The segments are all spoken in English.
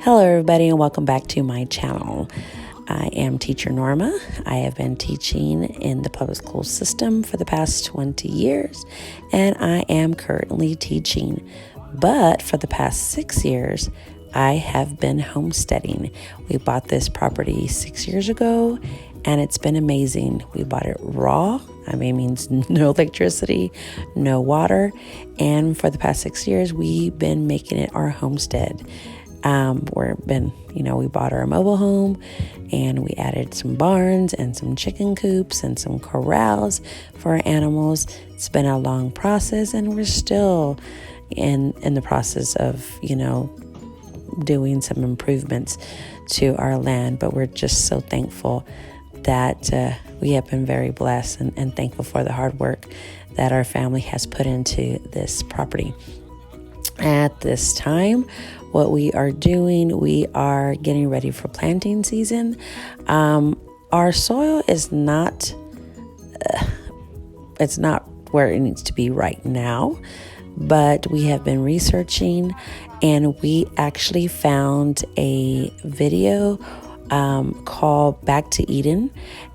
Hello everybody and welcome back to my channel. I am teacher Norma. I have been teaching in the public school system for the past 20 years and I am currently teaching. But for the past 6 years, I have been homesteading. We bought this property 6 years ago and it's been amazing. We bought it raw. Means no electricity, no water. And for the past 6 years, we've been making it our homestead. We bought our mobile home and we added some barns and some chicken coops and some corrals for our animals. It's been a long process and we're still in the process of, doing some improvements to our land. But we're just so thankful that we have been very blessed and thankful for the hard work that our family has put into this property. At this time, what we are doing, we are getting ready for planting season. Our soil is not, it's not where it needs to be right now, but we have been researching and we actually found a video called Back to Eden,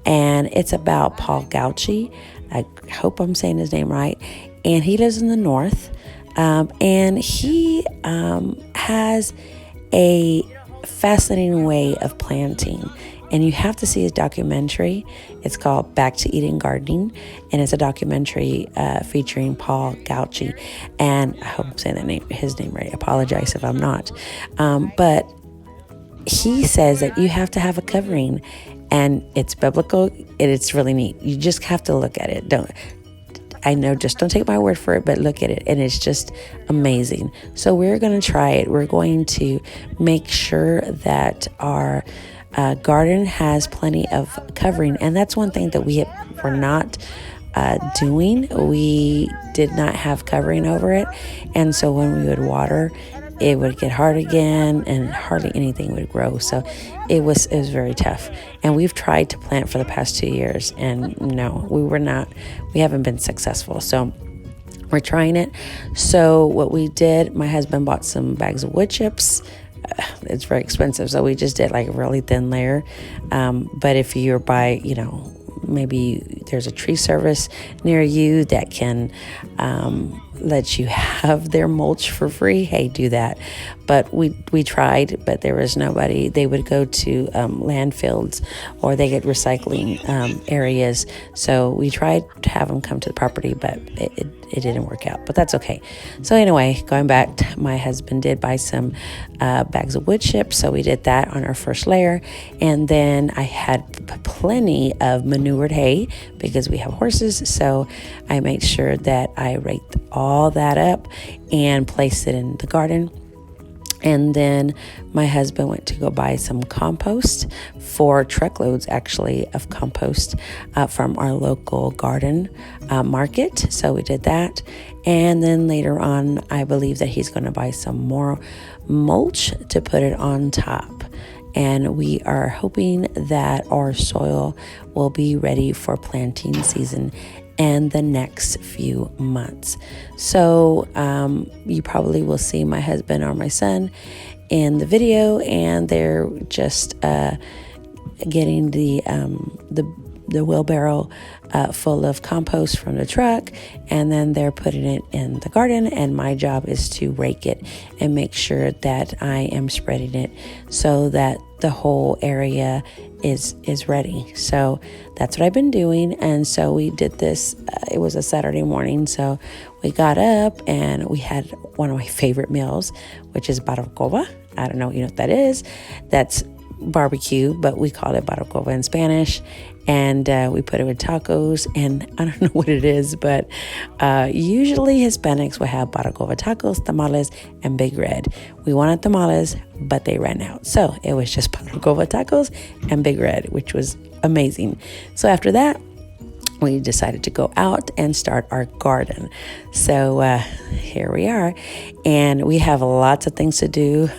and it's about Paul Gauchi. I hope I'm saying his name right. And he lives in the north. And he has a fascinating way of planting. And you have to see his documentary. It's called Back to Eden Gardening. And it's a documentary featuring Paul Gauchi. And I hope I'm saying his name right. I apologize if I'm not. But he says that you have to have a covering. And it's biblical. And it's really neat. You just have to look at it. Just don't take my word for it, but look at it. And it's just amazing. So we're going to try it. We're going to make sure that our garden has plenty of covering. And that's one thing that we're not doing. We did not have covering over it. And so when we would water, it would get hard again and hardly anything would grow. So it was very tough. And we've tried to plant for the past 2 years and no, we haven't been successful. So we're trying it. So what we did, my husband bought some bags of wood chips. It's very expensive. So we just did like a really thin layer. But if you're by, maybe there's a tree service near you that can let you have their mulch for free, hey, do that. But we tried, but there was nobody. They would go to landfills or they get recycling areas. So we tried to have them come to the property, but it didn't work out. But that's okay. So anyway, going back, my husband did buy some bags of wood chips. So we did that on our first layer. And then I had plenty of manured hay because we have horses. So I made sure that I raked all that up and placed it in the garden. And then my husband went to go buy some compost, 4 truckloads actually of compost from our local garden market. So we did that. And then later on, I believe that he's going to buy some more mulch to put it on top. And we are hoping that our soil will be ready for planting season and the next few months. So you probably will see my husband or my son in the video, and they're just getting the wheelbarrow full of compost from the truck, and then they're putting it in the garden, and my job is to rake it and make sure that I am spreading it so that the whole area is ready. So that's what I've been doing. And so we did this, it was a Saturday morning, so we got up and we had one of my favorite meals, which is barbacoa. I don't know what that is. That's barbecue, but we call it barbacoa in Spanish. And we put it with tacos, and I don't know what it is, but usually Hispanics will have barbacoa tacos, tamales, and Big Red. We wanted tamales, but they ran out. So it was just barbacoa tacos and Big Red, which was amazing. So after that, we decided to go out and start our garden. So here we are, and we have lots of things to do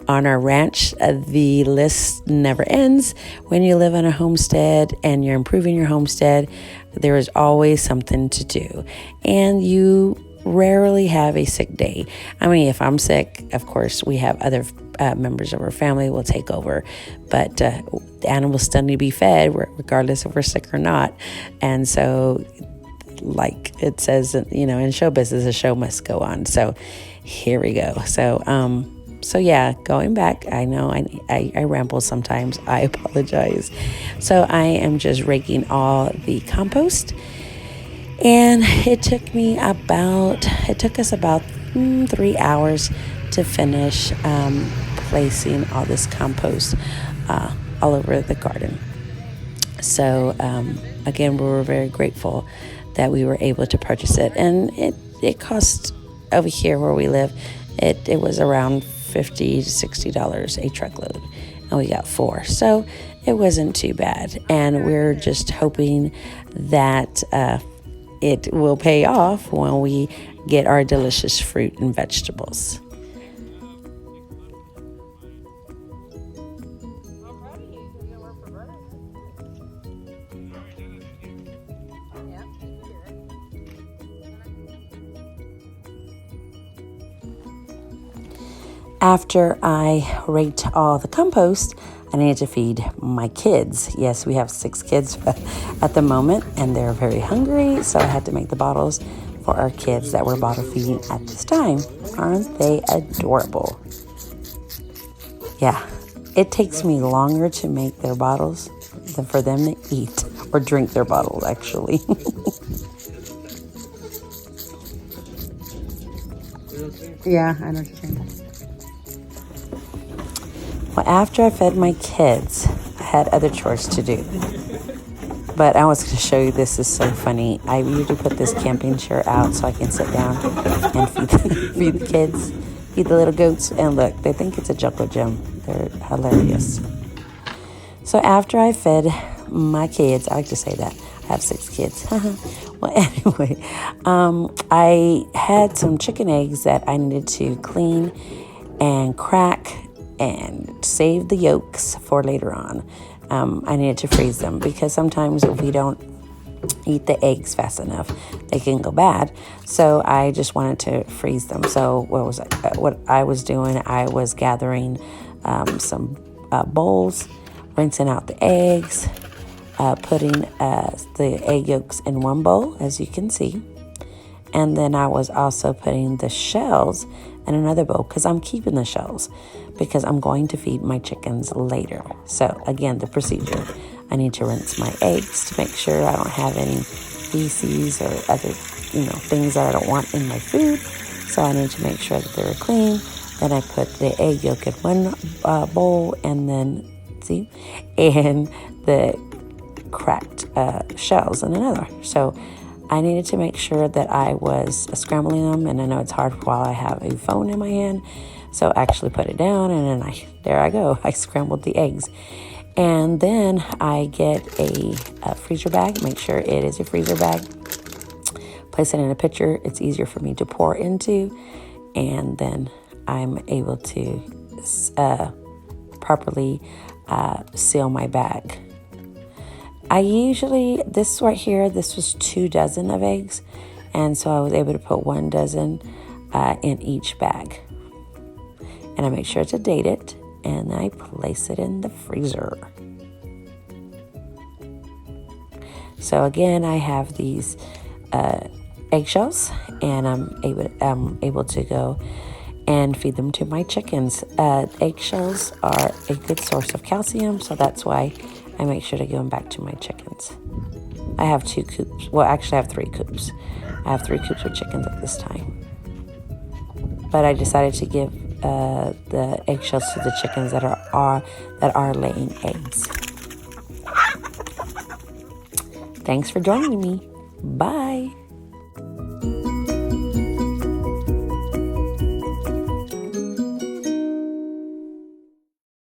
on our ranch. The list never ends. When you live on a homestead and you're improving your homestead, there is always something to do, and you rarely have a sick day. I mean, if I'm sick, of course, we have other members of our family will take over. But the animals still need to be fed regardless if we're sick or not. And so, like it says, in show business, the show must go on. So here we go. So yeah, going back, I know I ramble sometimes. I apologize. So I am just raking all the compost. And it took us about 3 hours to finish placing all this compost all over the garden. So again, we were very grateful that we were able to purchase it. And it cost, over here where we live, it was around $50 to $60 a truckload. And we got 4. So it wasn't too bad. And we're just hoping that it will pay off when we get our delicious fruit and vegetables. After I raked all the compost, I needed to feed my kids. Yes, we have 6 kids at the moment, and they're very hungry, so I had to make the bottles for our kids that we're bottle feeding at this time. Aren't they adorable? Yeah, it takes me longer to make their bottles than for them to eat or drink their bottles, actually. Yeah, I know what you're saying. Well, after I fed my kids, I had other chores to do. But I was going to show you, this is so funny. I usually put this camping chair out so I can sit down and feed the kids, feed the little goats. And look, they think it's a jungle gym. They're hilarious. So after I fed my kids, I like to say that, I have 6 kids. Well, anyway, I had some chicken eggs that I needed to clean and crack and save the yolks for later on. I needed to freeze them because sometimes if we don't eat the eggs fast enough, they can go bad. So I just wanted to freeze them. So what I was doing, I was gathering some bowls, rinsing out the eggs, putting the egg yolks in one bowl, as you can see. And then I was also putting the shells in another bowl because I'm keeping the shells because I'm going to feed my chickens later. So again, the procedure. I need to rinse my eggs to make sure I don't have any feces or other, things that I don't want in my food. So I need to make sure that they're clean. Then I put the egg yolk in one bowl and then, and the cracked shells in another. So I needed to make sure that I was scrambling them, and I know it's hard while I have a phone in my hand. So I actually put it down, and then there I go. I scrambled the eggs. And then I get a freezer bag, make sure it is a freezer bag, place it in a pitcher. It's easier for me to pour into, and then I'm able to properly seal my bag. I usually, this right here, this was 2 dozen of eggs. And so I was able to put 1 dozen in each bag. And I make sure to date it. And I place it in the freezer. So again, I have these eggshells. And I'm able to go and feed them to my chickens. Eggshells are a good source of calcium. So that's why I make sure to give them back to my chickens. I have 2 coops. Well, actually, I have 3 coops. I have 3 coops of chickens at this time. But I decided to give the eggshells to the chickens that are laying eggs. Thanks for joining me. Bye.